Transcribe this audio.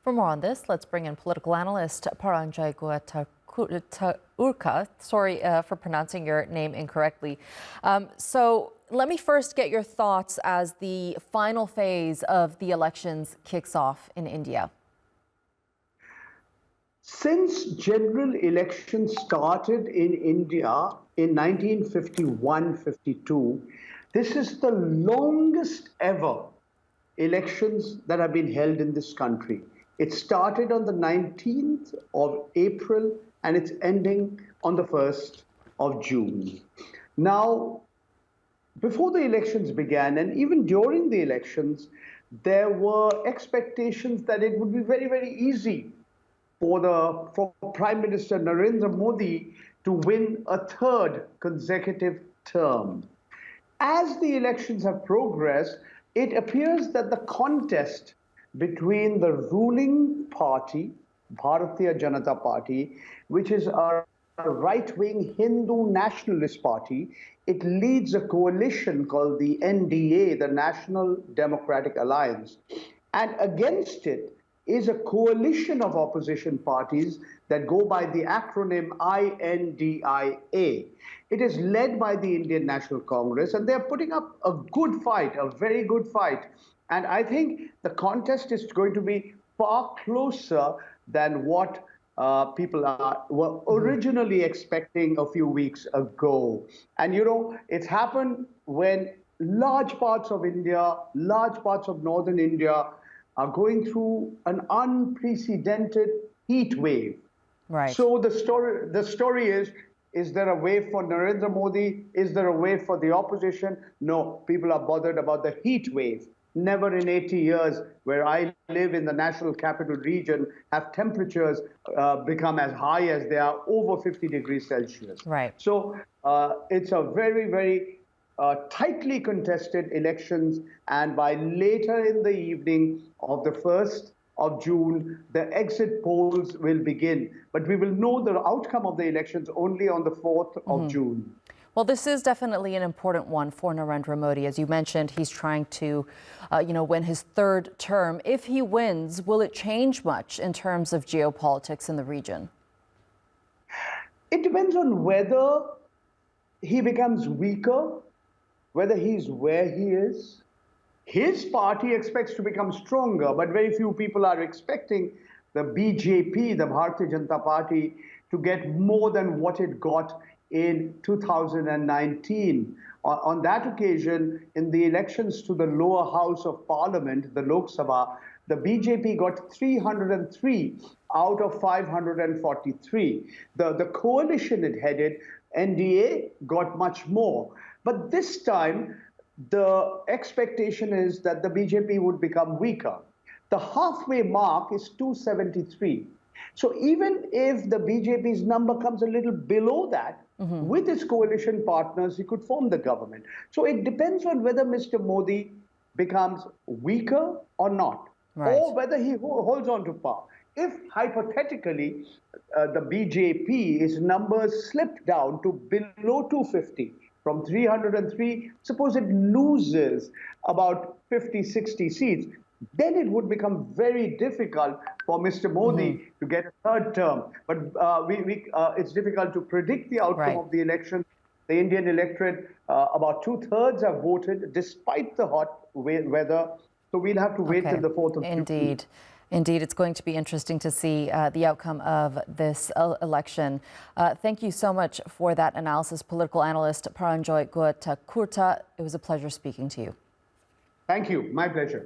For more on this, let's bring in political analyst Paranjoy Guha Thakurta. Sorry for pronouncing your name incorrectly. So let me first get your thoughts as the final phase of the elections kicks off in India. Since general elections started in India in 1951-52, this is the longest ever elections that have been held in this country. It started on the 19th of April and it's ending on the 1st of June. Now, before the elections began and even during the elections, there were expectations that it would be very, very easy for Prime Minister Narendra Modi to win a third consecutive term. As the elections have progressed, it appears that the contest between the ruling party, Bharatiya Janata Party, which is a right-wing Hindu nationalist party, it leads a coalition called the NDA, the National Democratic Alliance, and against it is a coalition of opposition parties that go by the acronym INDIA. It is led by the Indian National Congress, and they're putting up a good fight, a very good fight. And I think the contest is going to be far closer than what people were originally expecting a few weeks ago. And you know, it's happened when large parts of India, large parts of northern India are going through an unprecedented heat wave. Right. So the story is there a way for Narendra Modi? Is there a way for the opposition? No, people are bothered about the heat wave. Never in 80 years, where I live in the national capital region, have temperatures become as high as they are over 50 degrees Celsius. Right. So it's a very, very tightly contested elections, and by later in the evening of the 1st of June, the exit polls will begin. But we will know the outcome of the elections only on the 4th of June. Well, this is definitely an important one for Narendra Modi. As you mentioned, he's trying to, win his third term. If he wins, will it change much in terms of geopolitics in the region? It depends on whether he becomes weaker, whether he's where he is. His party expects to become stronger, but very few people are expecting the BJP, the Bharatiya Janata Party, to get more than what it got in 2019. On that occasion, in the elections to the lower house of parliament, the Lok Sabha, the BJP got 303 out of 543. The coalition it headed, NDA, got much more. But this time, the expectation is that the BJP would become weaker. The halfway mark is 273. So even if the BJP's number comes a little below that, with its coalition partners, he could form the government. So it depends on whether Mr. Modi becomes weaker or not, or whether he holds on to power. If hypothetically the BJP's numbers slip down to below 250, from 303, suppose it loses about 50, 60 seats, then it would become very difficult for Mr. Modi to get a third term. But it's difficult to predict the outcome of the election. The Indian electorate, about 2/3 have voted despite the hot weather. So we'll have to wait till the 4th of June. Indeed, it's going to be interesting to see the outcome of this election. Thank you so much for that analysis, political analyst Paranjoy Guha Thakurta. It was a pleasure speaking to you. Thank you. My pleasure.